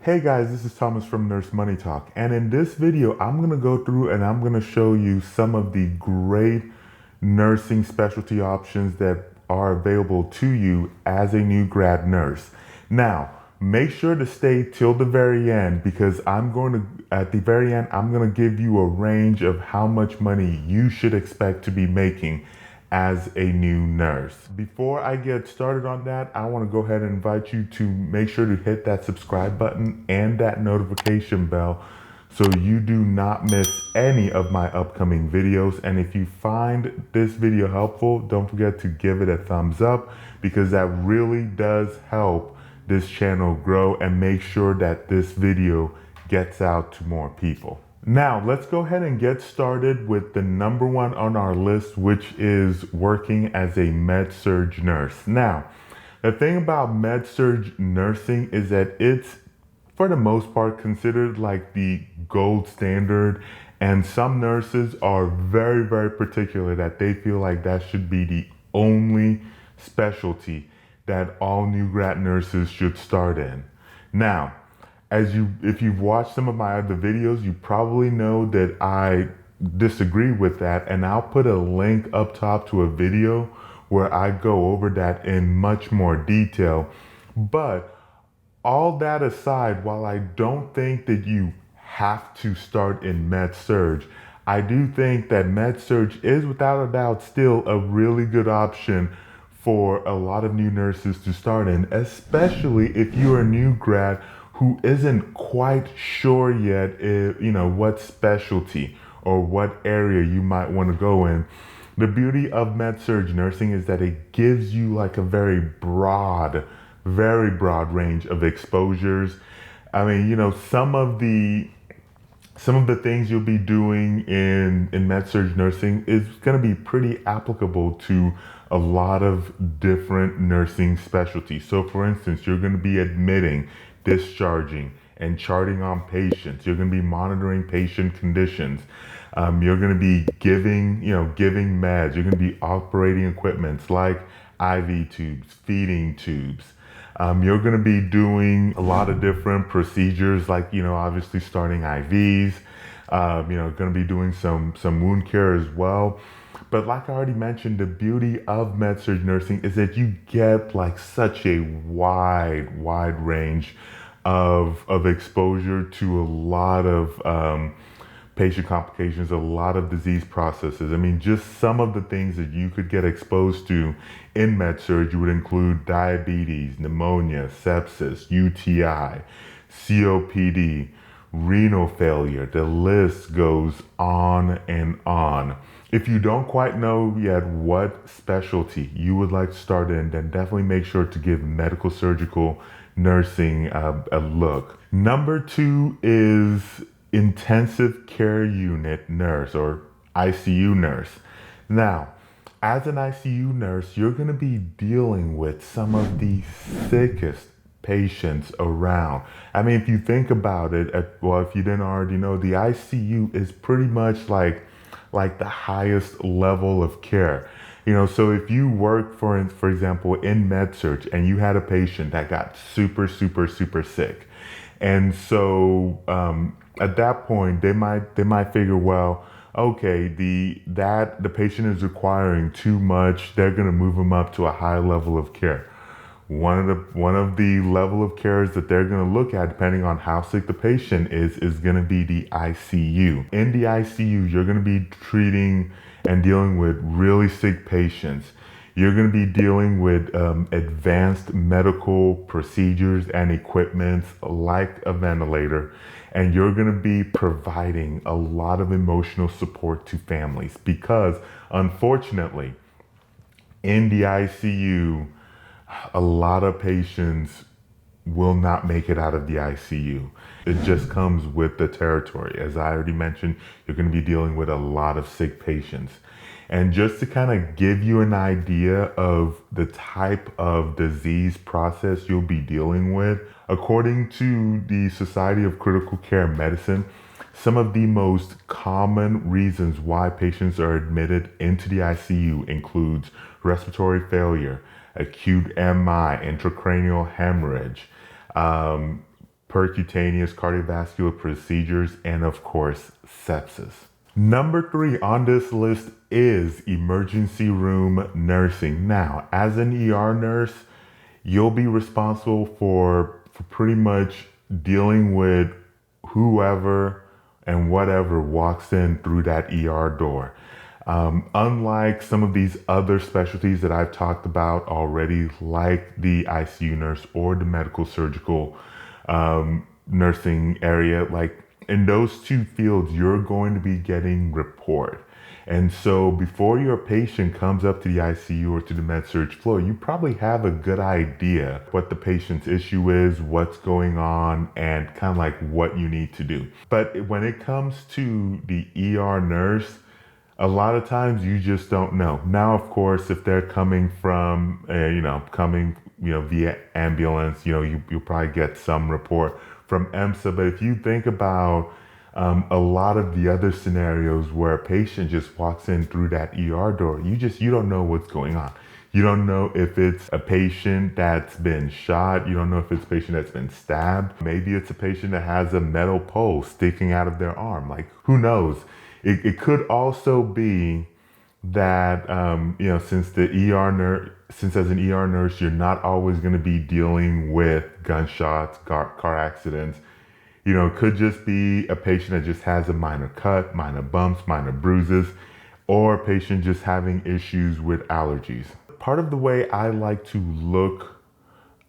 Hey guys, this is Thomas from NurseMoneyTalk, and in this video I'm going to go through and I'm going to show you some of the great nursing specialty options that are available to you as a new grad nurse. Now, make sure to stay till the very end because at the very end, I'm going to give you a range of how much money you should expect to be making as a new nurse. Before I get started on that, I want to go ahead and invite you to make sure to hit that subscribe button and that notification bell so you do not miss any of my upcoming videos. And if you find this video helpful, don't forget to give it a thumbs up because that really does help this channel grow and make sure that this video gets out to more people. Now, let's go ahead and get started with the number one on our list, which is working as a med-surg nurse. Now, the thing about med-surg nursing is that it's, for the most part, considered like the gold standard, and some nurses are very, very particular that they feel like that should be the only specialty that all new grad nurses should start in. Now, if you've watched some of my other videos, you probably know that I disagree with that, and I'll put a link up top to a video where I go over that in much more detail. But all that aside, while I don't think that you have to start in med-surg, I do think that med-surg is without a doubt still a really good option for a lot of new nurses to start in, especially if you're a new grad who isn't quite sure yet what specialty or what area you might want to go in. The beauty of med-surg nursing is that it gives you like a very broad range of exposures. I mean, some of the things you'll be doing in med-surg nursing is going to be pretty applicable to a lot of different nursing specialties. So for instance, you're going to be admitting, discharging, and charting on patients. You're going to be monitoring patient conditions. You're going to be giving meds. You're going to be operating equipments like IV tubes, feeding tubes. You're going to be doing a lot of different procedures like, obviously starting IVs, going to be doing some wound care as well. But like I already mentioned, the beauty of med-surg nursing is that you get like such a wide range of exposure to a lot of patient complications, a lot of disease processes. I mean, just some of the things that you could get exposed to in med-surg would include diabetes, pneumonia, sepsis, UTI, COPD, renal failure. The list goes on and on. If you don't quite know yet what specialty you would like to start in, then definitely make sure to give medical surgical nursing a look. Number two is intensive care unit nurse or ICU nurse. Now, as an ICU nurse, you're going to be dealing with some of the sickest patients around. I mean, if you think about it, if you didn't already know, the ICU is pretty much like the highest level of care. So if you work for example, in med-surg and you had a patient that got super sick, and so at that point they might figure, well, okay, the patient is requiring too much. They're going to move them up to a high level of care. One of the level of cares that they're going to look at, depending on how sick the patient is going to be the ICU. In the ICU, you're going to be treating and dealing with really sick patients. You're going to be dealing with advanced medical procedures and equipment like a ventilator. And you're going to be providing a lot of emotional support to families because, unfortunately, in the ICU, a lot of patients will not make it out of the ICU. It just comes with the territory. As I already mentioned, you're going to be dealing with a lot of sick patients. And just to kind of give you an idea of the type of disease process you'll be dealing with, according to the Society of Critical Care Medicine, some of the most common reasons why patients are admitted into the ICU includes respiratory failure, acute MI, intracranial hemorrhage, percutaneous cardiovascular procedures, and of course, sepsis. Number 3 on this list is emergency room nursing. Now, as an ER nurse, you'll be responsible for pretty much dealing with whoever and whatever walks in through that ER door. Unlike some of these other specialties that I've talked about already, like the ICU nurse or the medical surgical nursing area, like in those two fields, you're going to be getting report. And so before your patient comes up to the ICU or to the med-surg floor, you probably have a good idea what the patient's issue is, what's going on, and kind of like what you need to do. But when it comes to the ER nurse, a lot of times you just don't know. Now, of course, if they're coming from, via ambulance, you'll probably get some report from EMSA. But if you think about a lot of the other scenarios where a patient just walks in through that ER door, you don't know what's going on. You don't know if it's a patient that's been shot. You don't know if it's a patient that's been stabbed. Maybe it's a patient that has a metal pole sticking out of their arm. Like, who knows? It could also be that, since as an ER nurse, you're not always going to be dealing with gunshots, car accidents. It could just be a patient that just has a minor cut, minor bumps, minor bruises, or a patient just having issues with allergies. Part of the way I like to look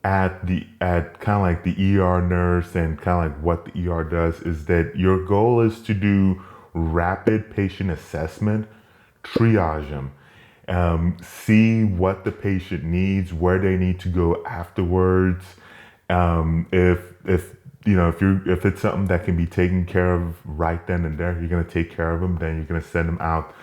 at kind of like the ER nurse and kind of like what the ER does is that your goal is to do rapid patient assessment, triage them, see what the patient needs, where they need to go afterwards. If it's something that can be taken care of right then and there, you're going to take care of them. Then you're going to send them out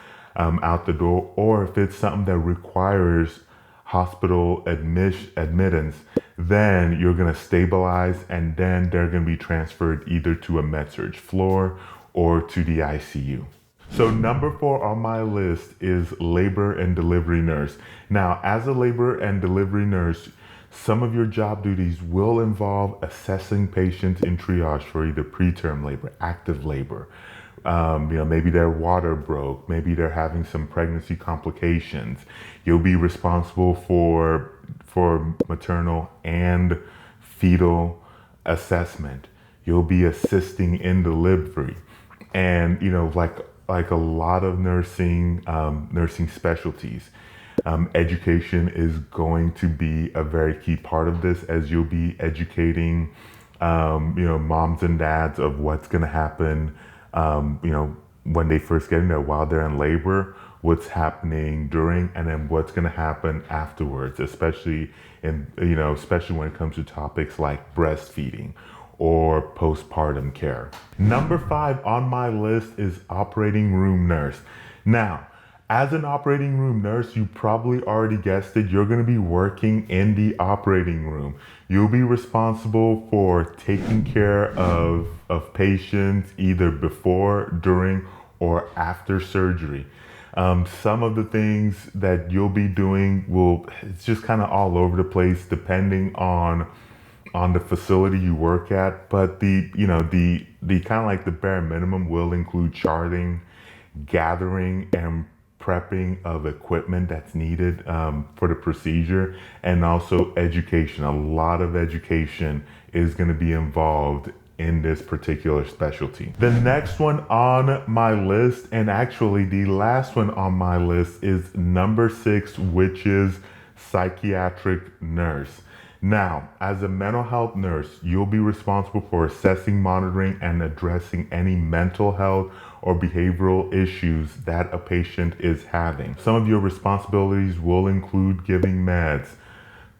the door. Or if it's something that requires hospital admittance, then you're going to stabilize, and then they're going to be transferred either to a med-surg floor or to the ICU. So number 4 on my list is labor and delivery nurse. Now, as a labor and delivery nurse, some of your job duties will involve assessing patients in triage for either preterm labor, active labor. Maybe their water broke, maybe they're having some pregnancy complications. You'll be responsible for maternal and fetal assessment. You'll be assisting in delivery. And, like a lot of nursing specialties, education is going to be a very key part of this, as you'll be educating, moms and dads of what's going to happen, when they first get in there while they're in labor, what's happening during, and then what's going to happen afterwards, especially when it comes to topics like breastfeeding or postpartum care. Number 5 on my list is operating room nurse. Now, as an operating room nurse, you probably already guessed it, you're going to be working in the operating room. You'll be responsible for taking care of patients either before, during, or after surgery. Some of the things that you'll be doing it's just kind of all over the place depending on the facility you work at, but the kind of like the bare minimum will include charting, gathering, and prepping of equipment that's needed for the procedure, and also education. A lot of education is going to be involved in this particular specialty. The next one on my list, and actually the last one on my list, is number 6, which is psychiatric nurse. Now, as a mental health nurse, you'll be responsible for assessing, monitoring, and addressing any mental health or behavioral issues that a patient is having. Some of your responsibilities will include giving meds.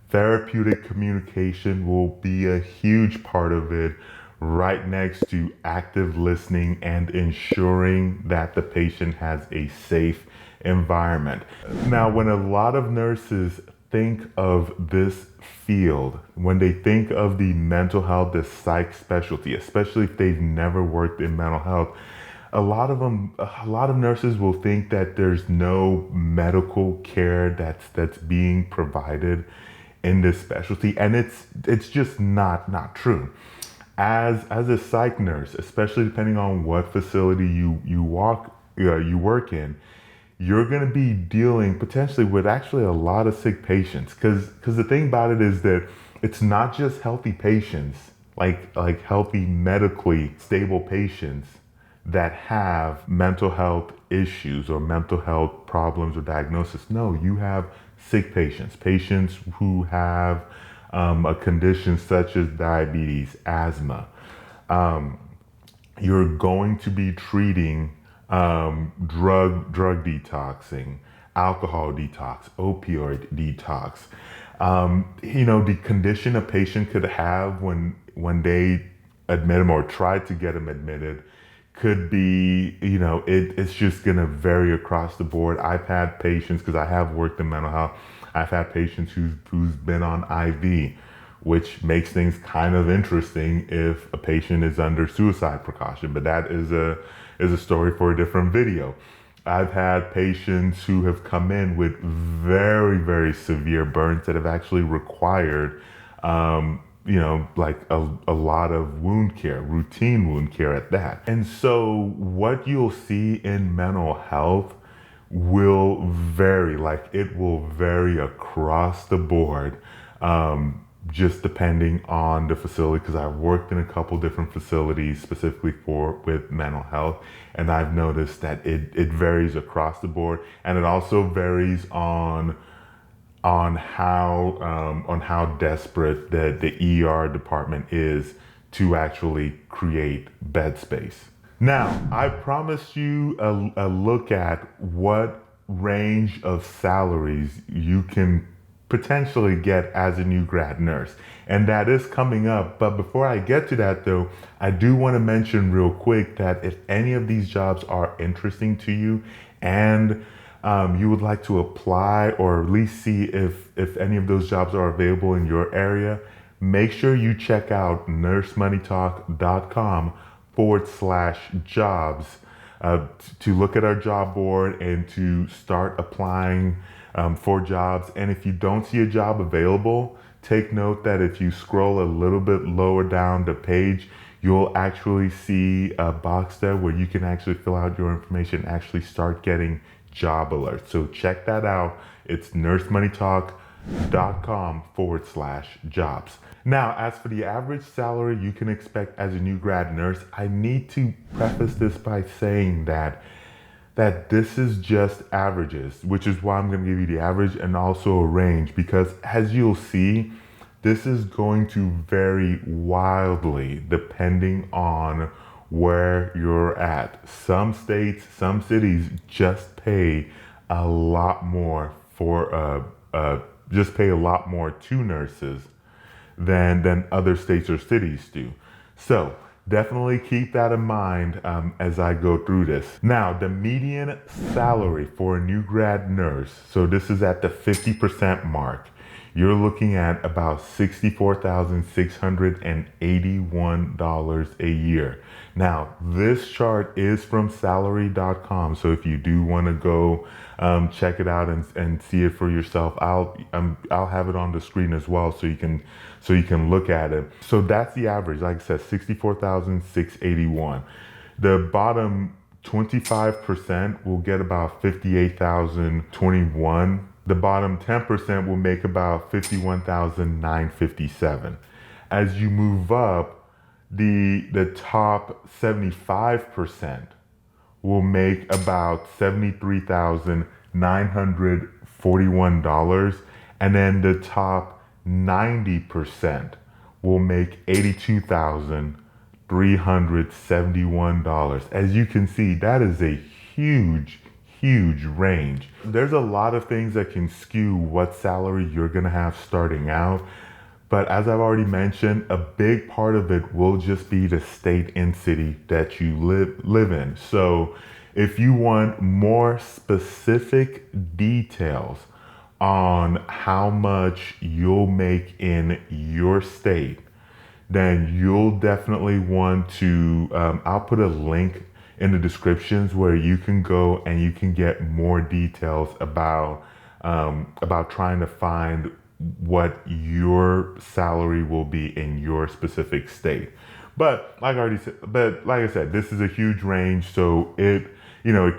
Therapeutic communication will be a huge part of it, right next to active listening and ensuring that the patient has a safe environment. Now, when a lot of nurses think of this field, when they think of the mental health, the psych specialty, especially if they've never worked in mental health, a lot of nurses will think that there's no medical care that's being provided in this specialty, and it's just not true. as a psych nurse, especially depending on what facility you work in, you're going to be dealing potentially with actually a lot of sick patients. Because the thing about it is that it's not just healthy patients, like healthy medically stable patients that have mental health issues or mental health problems or diagnosis. No, you have sick patients, patients who have a condition such as diabetes, asthma. You're going to be treating drug detoxing, alcohol detox, opioid detox. The condition a patient could have when they admit them or try to get them admitted could be, it's just going to vary across the board. I've had patients, because I have worked in mental health, I've had patients who's been on IV, which makes things kind of interesting if a patient is under suicide precaution, but that is a story for a different video. I've had patients who have come in with very, very severe burns that have actually required, like a lot of wound care, routine wound care at that. And so what you'll see in mental health will vary, like it will vary across the board, just depending on the facility, because I've worked in a couple different facilities specifically with mental health, and I've noticed that it varies across the board, and it also varies on how desperate the ER department is to actually create bed space. Now, I promised you a look at what range of salaries you can potentially get as a new grad nurse, and that is coming up. But before I get to that though, I do want to mention real quick that if any of these jobs are interesting to you and you would like to apply or at least see if any of those jobs are available in your area, make sure you check out NurseMoneyTalk.com/jobs to look at our job board and to start applying for jobs. And if you don't see a job available, take note that if you scroll a little bit lower down the page, you'll actually see a box there where you can actually fill out your information, actually start getting job alerts. So check that out. It's NurseMoneyTalk.com/jobs. Now, as for the average salary you can expect as a new grad nurse, I need to preface this by saying that this is just averages, which is why I'm going to give you the average and also a range, because as you'll see, this is going to vary wildly depending on where you're at. Some states, some cities just pay a lot more to nurses than other states or cities do. So definitely keep that in mind as I go through this. Now, the median salary for a new grad nurse, so this is at the 50% mark, you're looking at about $64,681 a year. Now, this chart is from salary.com, so if you do want to go check it out and see it for yourself, I'll have it on the screen as well, so you can look at it. So that's the average, like I said, 64,681. The bottom 25% will get about 58,021. The bottom 10% will make about 51,957. As you move up, the top 75% will make about $73,941, and then the top 90% will make $82,371. As you can see, that is a huge range. There's a lot of things that can skew what salary you're gonna have starting out, but as I've already mentioned, a big part of it will just be the state and city that you live in. So if you want more specific details on how much you'll make in your state, then you'll definitely want to, I'll put a link in the descriptions where you can go and you can get more details about trying to find what your salary will be in your specific state. But like I said, this is a huge range, so it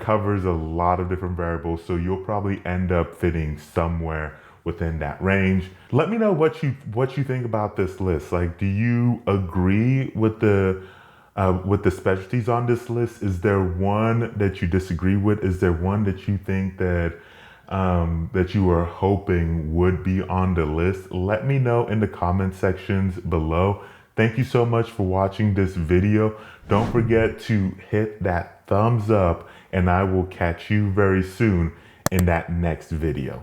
covers a lot of different variables. So you'll probably end up fitting somewhere within that range. Let me know what you think about this list. Like, do you agree with the specialties on this list? Is there one that you disagree with? Is there one that you think that that you are hoping would be on the list? Let me know in the comment sections below. Thank you so much for watching this video. Don't forget to hit that thumbs up, and I will catch you very soon in that next video.